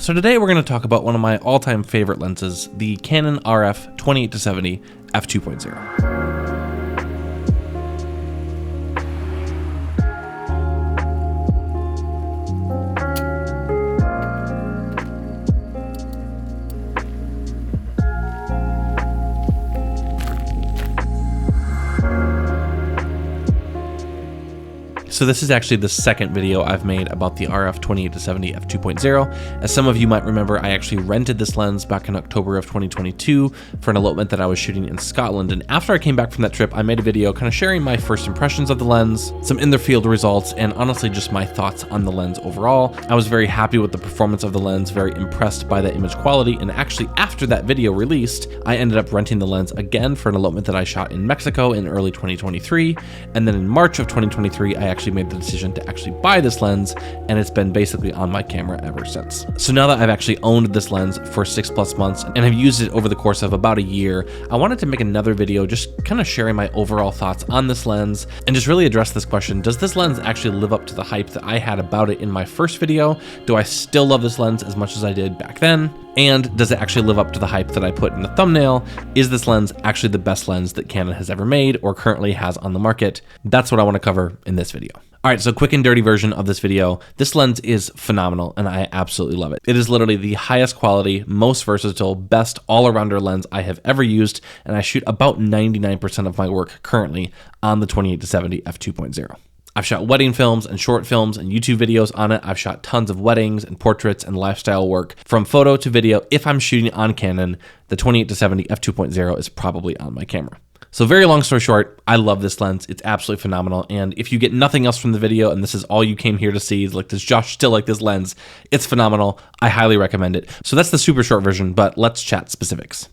So today we're going to talk about one of my all-time favorite lenses, the Canon RF 28-70 f2.0. So this is actually the second video I've made about the RF 28-70 f2.0. As some of you might remember, I actually rented this lens back in October of 2022 for an elopement that I was shooting in Scotland. And after I came back from that trip, I made a video kind of sharing my first impressions of the lens, some in the field results, and honestly just my thoughts on the lens overall. I was very happy with the performance of the lens, very impressed by the image quality, and actually after that video released, I ended up renting the lens again for an elopement that I shot in Mexico in early 2023. And then in March of 2023, I actually made the decision to actually buy this lens, and it's been basically on my camera ever since. So now that I've actually owned this lens for 6+ months and have used it over the course of about a year, I wanted to make another video just kind of sharing my overall thoughts on this lens and just really address this question: does this lens actually live up to the hype that I had about it in my first video? Do I still love this lens as much as I did back then? And does it actually live up to the hype that I put in the thumbnail? Is this lens actually the best lens that Canon has ever made or currently has on the market? That's what I want to cover in this video. All right, so quick and dirty version of this video. This lens is phenomenal and I absolutely love it. It is literally the highest quality, most versatile, best all-arounder lens I have ever used, and I shoot about 99% of my work currently on the 28-70 f2.0. I've shot wedding films and short films and YouTube videos on it. I've shot tons of weddings and portraits and lifestyle work. From photo to video, if I'm shooting on Canon, the 28-70 f2.0 is probably on my camera. So very long story short, I love this lens. It's absolutely phenomenal. And if you get nothing else from the video and this is all you came here to see, is like, does Josh still like this lens? It's phenomenal. I highly recommend it. So that's the super short version, but let's chat specifics.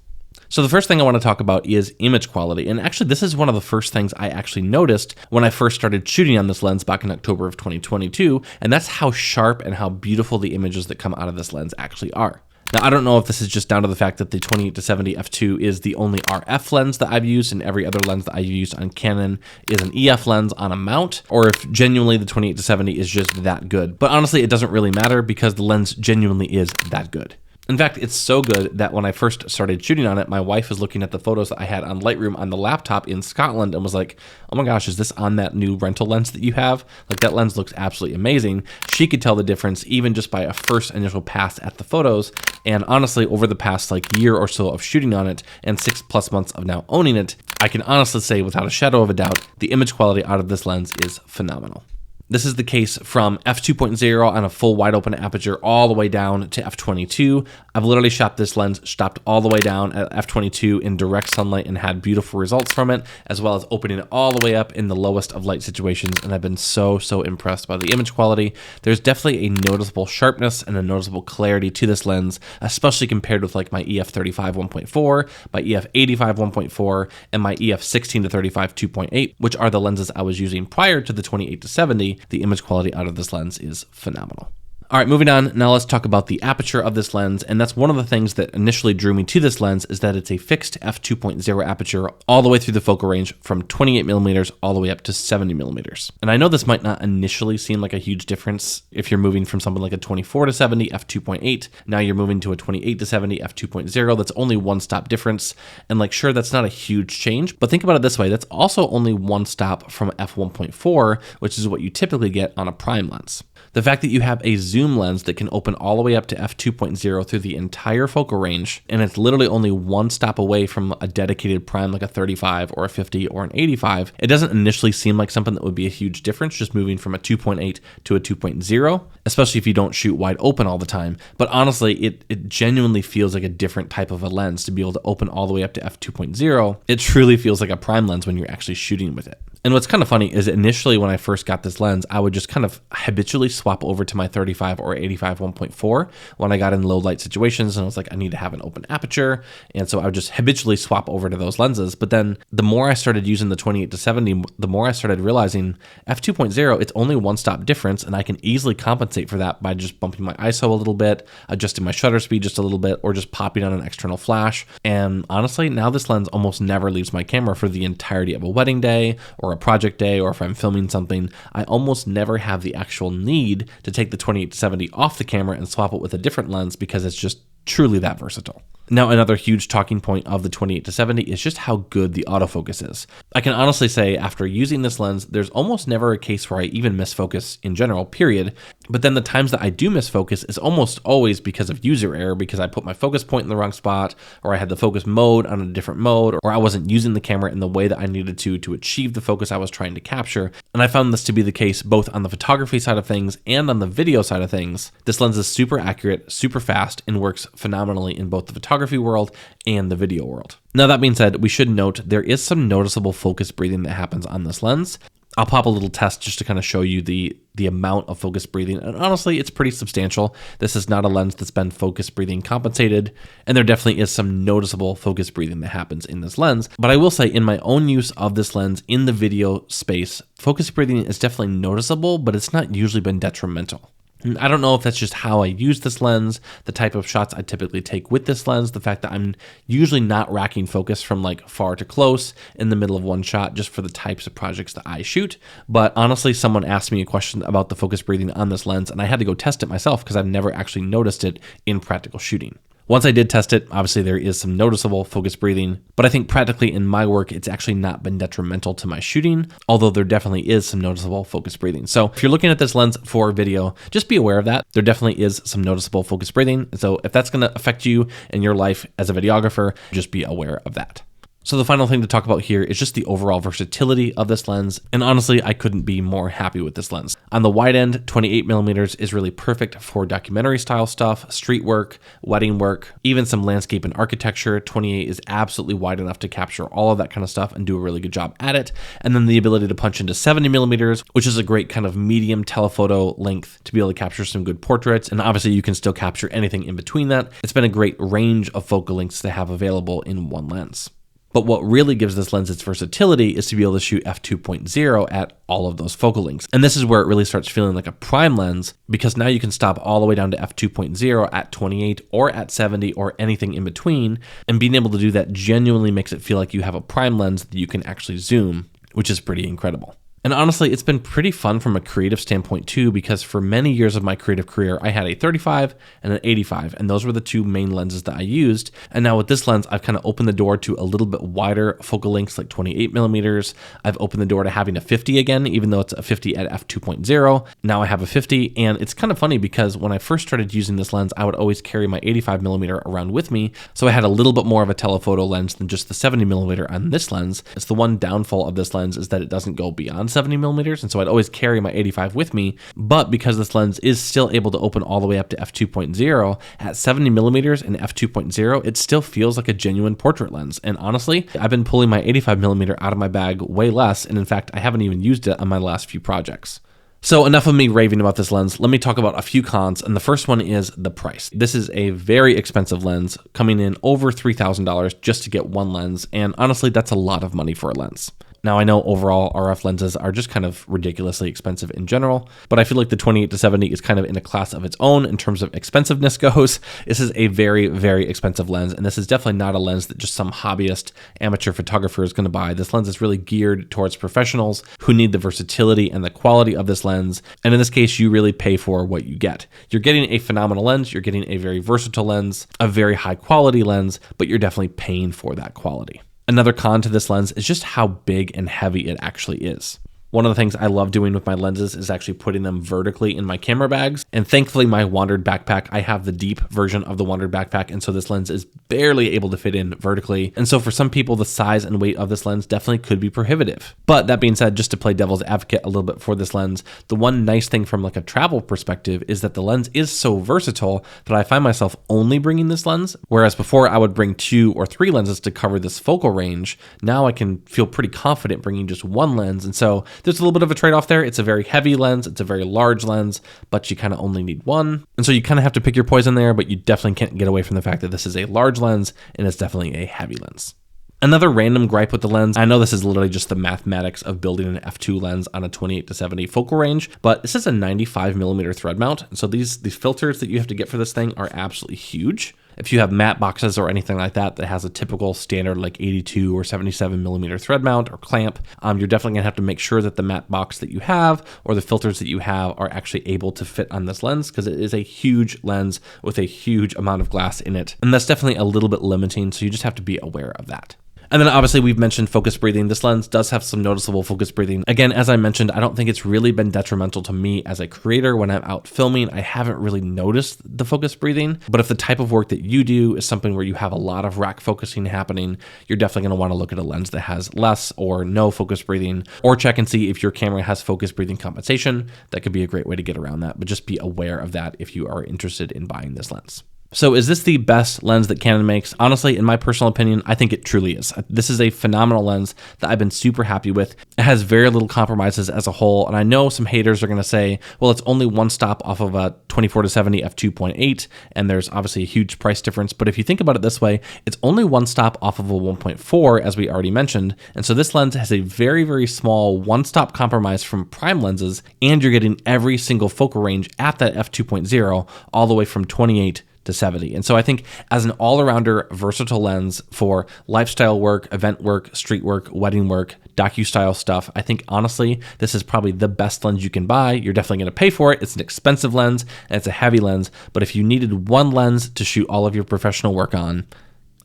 So the first thing I want to talk about is image quality. And actually, this is one of the first things I actually noticed when I first started shooting on this lens back in October of 2022. And that's how sharp and how beautiful the images that come out of this lens actually are. Now, I don't know if this is just down to the fact that the 28-70 f2 is the only RF lens that I've used and every other lens that I've used on Canon is an EF lens on a mount, or if genuinely the 28-70 is just that good. But honestly, it doesn't really matter because the lens genuinely is that good. In fact, it's so good that when I first started shooting on it, my wife was looking at the photos that I had on Lightroom on the laptop in Scotland and was like, oh my gosh, is this on that new rental lens that you have? Like, that lens looks absolutely amazing. She could tell the difference even just by a first initial pass at the photos. And honestly, over the past year or so of shooting on it and 6+ months of now owning it, I can honestly say without a shadow of a doubt, the image quality out of this lens is phenomenal. This is the case from f2.0 on a full wide open aperture all the way down to f22. I've literally shot this lens stopped all the way down at f22 in direct sunlight and had beautiful results from it, as well as opening it all the way up in the lowest of light situations. And I've been so impressed by the image quality. There's definitely a noticeable sharpness and a noticeable clarity to this lens, especially compared with like my EF35 1.4, my EF85 1.4, and my EF16-35 2.8, which are the lenses I was using prior to the 28-70. The image quality out of this lens is phenomenal. All right, moving on. Now let's talk about the aperture of this lens. And that's one of the things that initially drew me to this lens, is that it's a fixed f2.0 aperture all the way through the focal range from 28mm all the way up to 70mm. And I know this might not initially seem like a huge difference if you're moving from something like a 24-70 f2.8. Now you're moving to a 28-70 f2.0. That's only one stop difference. And like, sure, that's not a huge change, but think about it this way. That's also only one stop from f1.4, which is what you typically get on a prime lens. The fact that you have a zoom lens that can open all the way up to f2.0 through the entire focal range, and it's literally only one stop away from a dedicated prime like a 35 or a 50 or an 85, it doesn't initially seem like something that would be a huge difference just moving from a 2.8 to a 2.0, especially if you don't shoot wide open all the time. But honestly, it genuinely feels like a different type of a lens to be able to open all the way up to f2.0. It truly feels like a prime lens when you're actually shooting with it. And what's kind of funny is initially when I first got this lens, I would just kind of habitually swap over to my 35 or 85 1.4 when I got in low light situations, and I was like, I need to have an open aperture. And so I would just habitually swap over to those lenses. But then the more I started using the 28-70, the more I started realizing f2.0, it's only one stop difference, and I can easily compensate for that by just bumping my ISO a little bit, adjusting my shutter speed just a little bit, or just popping on an external flash. And honestly, now this lens almost never leaves my camera for the entirety of a wedding day or a project day or if I'm filming something, I almost never have the actual need to take the 28-70 off the camera and swap it with a different lens because it's just truly that versatile. Now, another huge talking point of the 28-70 is just how good the autofocus is. I can honestly say after using this lens, there's almost never a case where I even miss focus in general, period. But then the times that I do miss focus is almost always because of user error, because I put my focus point in the wrong spot, or I had the focus mode on a different mode, or I wasn't using the camera in the way that I needed to achieve the focus I was trying to capture. And I found this to be the case both on the photography side of things and on the video side of things. This lens is super accurate, super fast, and works phenomenally in both the photography world and the video world. Now, that being said, we should note there is some noticeable focus breathing that happens on this lens. I'll pop a little test just to kind of show you the amount of focus breathing, and honestly, it's pretty substantial. This is not a lens that's been focus breathing compensated, and there definitely is some noticeable focus breathing that happens in this lens. But I will say, in my own use of this lens in the video space, focus breathing is definitely noticeable, but it's not usually been detrimental. I don't know if that's just how I use this lens, the type of shots I typically take with this lens, the fact that I'm usually not racking focus from like far to close in the middle of one shot just for the types of projects that I shoot. But honestly, someone asked me a question about the focus breathing on this lens, and I had to go test it myself because I've never actually noticed it in practical shooting. Once I did test it, obviously there is some noticeable focus breathing, but I think practically in my work, it's actually not been detrimental to my shooting, although there definitely is some noticeable focus breathing. So if you're looking at this lens for video, just be aware of that. There definitely is some noticeable focus breathing. And so if that's going to affect you in your life as a videographer, just be aware of that. So the final thing to talk about here is just the overall versatility of this lens. And honestly, I couldn't be more happy with this lens. On the wide end, 28mm is really perfect for documentary style stuff, street work, wedding work, even some landscape and architecture. 28 is absolutely wide enough to capture all of that kind of stuff and do a really good job at it. And then the ability to punch into 70mm, which is a great kind of medium telephoto length to be able to capture some good portraits. And obviously you can still capture anything in between that. It's been a great range of focal lengths to have available in one lens. But what really gives this lens its versatility is to be able to shoot f2.0 at all of those focal lengths. And this is where it really starts feeling like a prime lens, because now you can stop all the way down to f2.0 at 28 or at 70 or anything in between. And being able to do that genuinely makes it feel like you have a prime lens that you can actually zoom, which is pretty incredible. And honestly, it's been pretty fun from a creative standpoint too, because for many years of my creative career, I had a 35 and an 85, and those were the two main lenses that I used. And now with this lens, I've kind of opened the door to a little bit wider focal lengths, like 28mm. I've opened the door to having a 50 again, even though it's a 50 at f2.0. Now I have a 50, and it's kind of funny because when I first started using this lens, I would always carry my 85mm around with me. So I had a little bit more of a telephoto lens than just the 70mm on this lens. It's the one downfall of this lens is that it doesn't go beyond 70mm, and so I'd always carry my 85 with me. But because this lens is still able to open all the way up to f2.0 at 70mm and f2.0, it still feels like a genuine portrait lens. And honestly, I've been pulling my 85mm out of my bag way less, and in fact, I haven't even used it on my last few projects. So enough of me raving about this lens. Let me talk about a few cons, and the first one is the price. This is a very expensive lens, coming in over $3,000 just to get one lens, and honestly, that's a lot of money for a lens. Now, I know overall RF lenses are just kind of ridiculously expensive in general, but I feel like the 28-70 is kind of in a class of its own in terms of expensiveness goes. This is a very, very expensive lens, and this is definitely not a lens that just some hobbyist amateur photographer is going to buy. This lens is really geared towards professionals who need the versatility and the quality of this lens, and in this case, you really pay for what you get. You're getting a phenomenal lens, you're getting a very versatile lens, a very high quality lens, but you're definitely paying for that quality. Another con to this lens is just how big and heavy it actually is. One of the things I love doing with my lenses is actually putting them vertically in my camera bags. And thankfully, my Wandered backpack, I have the deep version of the Wandered backpack. And so this lens is barely able to fit in vertically. And so for some people, the size and weight of this lens definitely could be prohibitive. But that being said, just to play devil's advocate a little bit for this lens, the one nice thing from like a travel perspective is that the lens is so versatile that I find myself only bringing this lens. Whereas before I would bring 2 or 3 lenses to cover this focal range. Now I can feel pretty confident bringing just one lens. And so there's a little bit of a trade-off there. It's a very heavy lens, it's a very large lens, but you kind of only need one. And so you kind of have to pick your poison there, but you definitely can't get away from the fact that this is a large lens and it's definitely a heavy lens. Another random gripe with the lens, I know this is literally just the mathematics of building an f2 lens on a 28-70 focal range, but this is a 95mm thread mount. And so these filters that you have to get for this thing are absolutely huge. If you have matte boxes or anything like that that has a typical standard like 82 or 77 millimeter thread mount or clamp, you're definitely gonna have to make sure that the matte box that you have or the filters that you have are actually able to fit on this lens, because it is a huge lens with a huge amount of glass in it. And that's definitely a little bit limiting, so you just have to be aware of that. And then obviously we've mentioned focus breathing. This lens does have some noticeable focus breathing. Again, as I mentioned, I don't think it's really been detrimental to me as a creator. When I'm out filming, I haven't really noticed the focus breathing. But if the type of work that you do is something where you have a lot of rack focusing happening, you're definitely gonna wanna look at a lens that has less or no focus breathing, or check and see if your camera has focus breathing compensation. That could be a great way to get around that, but just be aware of that if you are interested in buying this lens. So is this the best lens that Canon makes? Honestly, in my personal opinion, I think it truly is. This is a phenomenal lens that I've been super happy with. It has very little compromises as a whole. And I know some haters are gonna say, well, it's only one stop off of a 24-70 f2.8, and there's obviously a huge price difference. But if you think about it this way, it's only one stop off of a 1.4, as we already mentioned. And so this lens has a very, very small one-stop compromise from prime lenses, and you're getting every single focal range at that f2.0, all the way from 28 to 70. And so I think as an all-arounder versatile lens for lifestyle work, event work, street work, wedding work, docu-style stuff, I think honestly, this is probably the best lens you can buy. You're definitely gonna pay for it. It's an expensive lens and it's a heavy lens, but if you needed one lens to shoot all of your professional work on,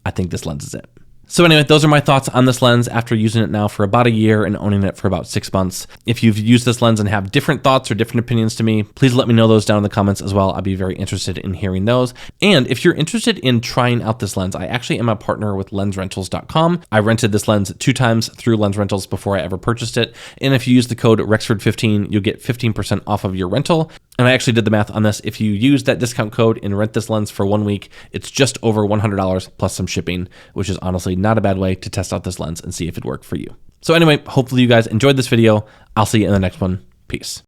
I think this lens is it. So anyway, those are my thoughts on this lens after using it now for about a year and owning it for about 6 months. If you've used this lens and have different thoughts or different opinions to me, please let me know those down in the comments as well. I'd be very interested in hearing those. And if you're interested in trying out this lens, I actually am a partner with lensrentals.com. I rented this lens 2 times through Lens Rentals before I ever purchased it. And if you use the code Rexford15, you'll get 15% off of your rental. And I actually did the math on this. If you use that discount code and rent this lens for 1 week, it's just over $100 plus some shipping, which is honestly not a bad way to test out this lens and see if it worked for you. So anyway, hopefully you guys enjoyed this video. I'll see you in the next one. Peace.